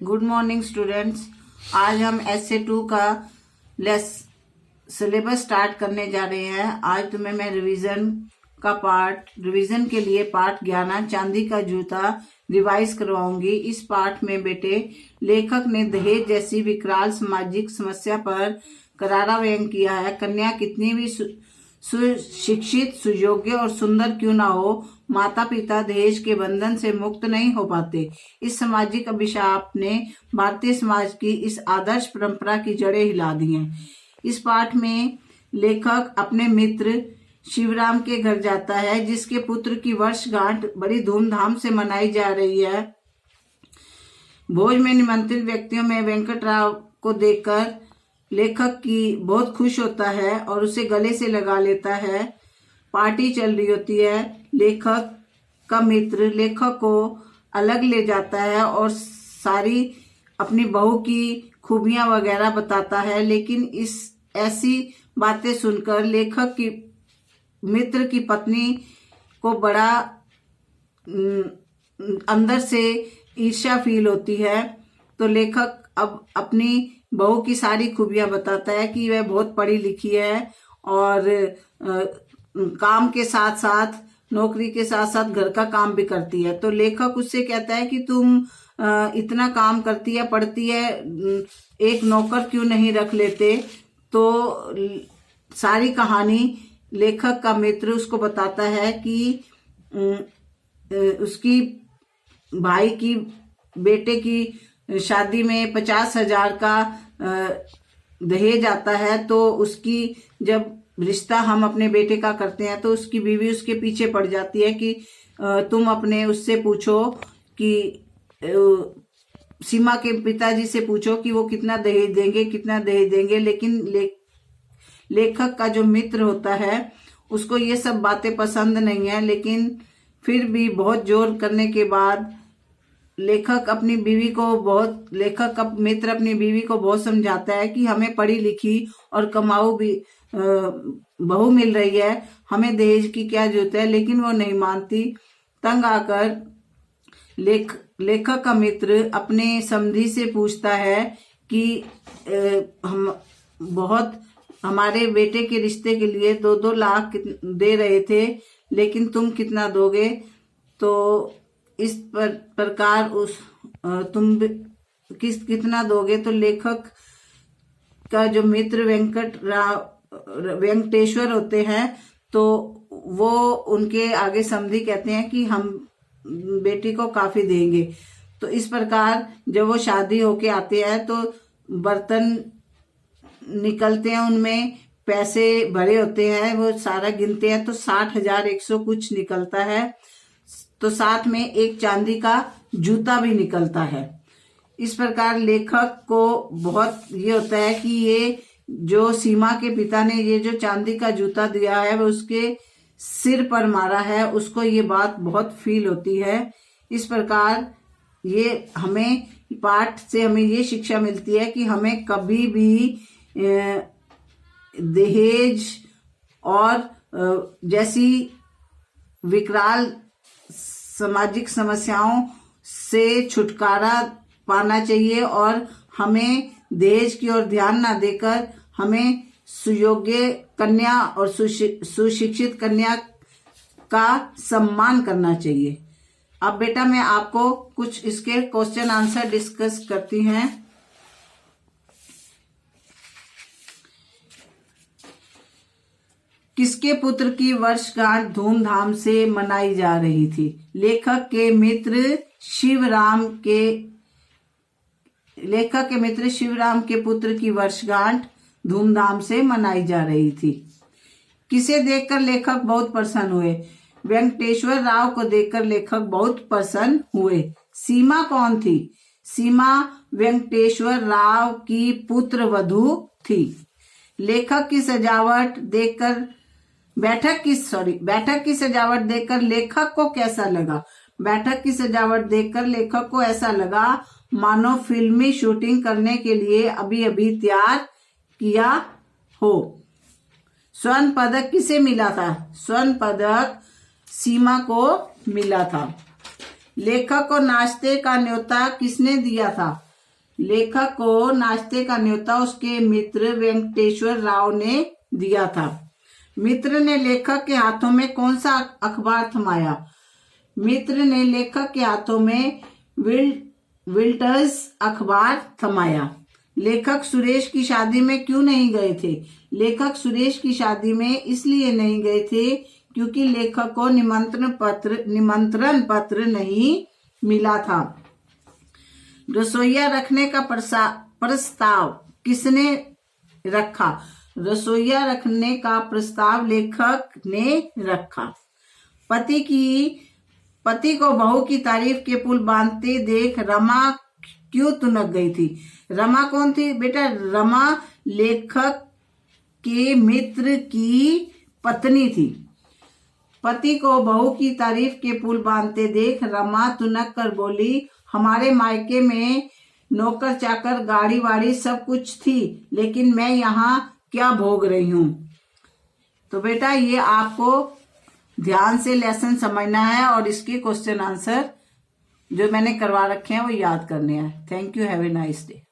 Good morning students. आज हम SA2 का सिलेबस स्टार्ट करने जा रहे हैं। आज तुम्हें मैं रिवीजन के लिए पाठ 11 चांदी का जूता रिवाइज करवाऊंगी। इस पाठ में बेटे लेखक ने दहेज जैसी विकराल सामाजिक समस्या पर करारा व्यंग किया है। कन्या कितनी भी सुशिक्षित, सुयोग्य और सुंदर क्यों ना हो, माता पिता दहेज के बंधन से मुक्त नहीं हो पाते। इस सामाजिक अभिशाप ने भारतीय समाज की इस आदर्श परंपरा की जड़ें हिला दी हैं। इस पाठ में लेखक अपने मित्र शिवराम के घर जाता है, जिसके पुत्र की वर्षगांठ बड़ी धूमधाम से मनाई जा रही है। भोज में निमंत्रित व्यक्तियों में वेंकटराव को देखकर लेखक की बहुत खुश होता है और उसे गले से लगा लेता है। पार्टी चल रही होती है। लेखक का मित्र लेखक को अलग ले जाता है और सारी अपनी बहू की खूबियां वगैरह बताता है, लेकिन ऐसी बातें सुनकर लेखक की मित्र की पत्नी को बड़ा अंदर से ईर्ष्या फील होती है। तो लेखक अब अपनी बहू की सारी खूबियां बताता है कि वह बहुत पढ़ी लिखी है और काम के साथ साथ, नौकरी के साथ साथ घर का काम भी करती है। तो लेखक उससे कहता है कि तुम इतना काम करती है, पढ़ती है, एक नौकर क्यों नहीं रख लेते। तो सारी कहानी लेखक का मित्र उसको बताता है कि उसकी भाई की बेटे की शादी में 50,000 का दहेज आता है। तो उसकी जब रिश्ता हम अपने बेटे का करते हैं तो उसकी बीवी उसके पीछे पड़ जाती है कि तुम अपने उससे पूछो कि सीमा के पिताजी से पूछो कि वो कितना दहेज देंगे। लेकिन लेखक का जो मित्र होता है उसको ये सब बातें पसंद नहीं है, लेकिन फिर भी बहुत जोर करने के बाद लेखक का मित्र अपनी बीवी को बहुत समझाता है कि हमें पढ़ी लिखी और कमाऊ भी बहू मिल रही है, हमें दहेज की क्या जरूरत है। लेकिन वो नहीं मानती। तंग आकर लेखक का मित्र अपने समधी से पूछता है कि हमारे बेटे के रिश्ते के लिए 2-2 लाख दे रहे थे, लेकिन तुम कितना दोगे। तो इस प्रकार तुम कितना दोगे। तो लेखक का जो मित्र वेंकटेश्वर होते हैं, तो वो उनके आगे समधी कहते हैं कि हम बेटी को काफी देंगे। तो इस प्रकार जब वो शादी होके आते हैं तो बर्तन निकलते हैं, उनमें पैसे भरे होते हैं, वो सारा गिनते हैं तो 60,100 कुछ निकलता है। तो साथ में एक चांदी का जूता भी निकलता है। इस प्रकार लेखक को बहुत ये होता है कि ये जो सीमा के पिता ने ये जो चांदी का जूता दिया है वो उसके सिर पर मारा है, उसको ये बात बहुत फील होती है। इस प्रकार ये हमें पाठ से हमें ये शिक्षा मिलती है कि हमें कभी भी दहेज और जैसी विकराल सामाजिक समस्याओं से छुटकारा पाना चाहिए और हमें दहेज की ओर ध्यान ना देकर हमें सुयोग्य कन्या और सुशिक्षित कन्या का सम्मान करना चाहिए। अब बेटा मैं आपको कुछ इसके क्वेश्चन आंसर डिस्कस करती हैं। किसके पुत्र की वर्षगांठ धूमधाम से मनाई जा रही थी? लेखक के मित्र शिवराम के पुत्र की वर्षगांठ धूमधाम से मनाई जा रही थी। किसे देखकर लेखक बहुत प्रसन्न हुए? वेंकटेश्वर राव को देखकर लेखक बहुत प्रसन्न हुए। सीमा कौन थी? सीमा वेंकटेश्वर राव की पुत्र वधू थी। बैठक की सजावट देखकर लेखक को कैसा लगा? बैठक की सजावट देखकर लेखक को ऐसा लगा मानो फिल्मी शूटिंग करने के लिए अभी अभी तैयार किया हो। स्वर्ण पदक किसे मिला था? स्वर्ण पदक सीमा को मिला था। लेखक को नाश्ते का न्योता किसने दिया था? लेखक को नाश्ते का न्योता उसके मित्र वेंकटेश्वर राव ने दिया था। मित्र ने लेखक के हाथों में कौन सा अखबार थमाया? मित्र ने लेखक के हाथों में विल्टर्स अखबार थमाया। लेखक सुरेश की शादी में क्यों नहीं गए थे? लेखक सुरेश की शादी में इसलिए नहीं गए थे क्योंकि लेखक को निमंत्रण पत्र नहीं मिला था। रसोइया रखने का प्रस्ताव किसने रखा? रसोइया रखने का प्रस्ताव लेखक ने रखा। पति को बहू की तारीफ के पुल बांधते देख रमा क्यों तुनक गई थी? रमा कौन थी बेटा? रमा लेखक के मित्र की पत्नी थी। पति को बहू की तारीफ के पुल बांधते देख रमा तुनक कर बोली, हमारे मायके में नौकर चाकर गाड़ी वाड़ी सब कुछ थी, लेकिन मैं यहाँ क्या भोग रही हूँ। तो बेटा ये आपको ध्यान से लेसन समझना है और इसके क्वेश्चन आंसर जो मैंने करवा रखे हैं वो याद करने हैं। Thank you, have a nice day.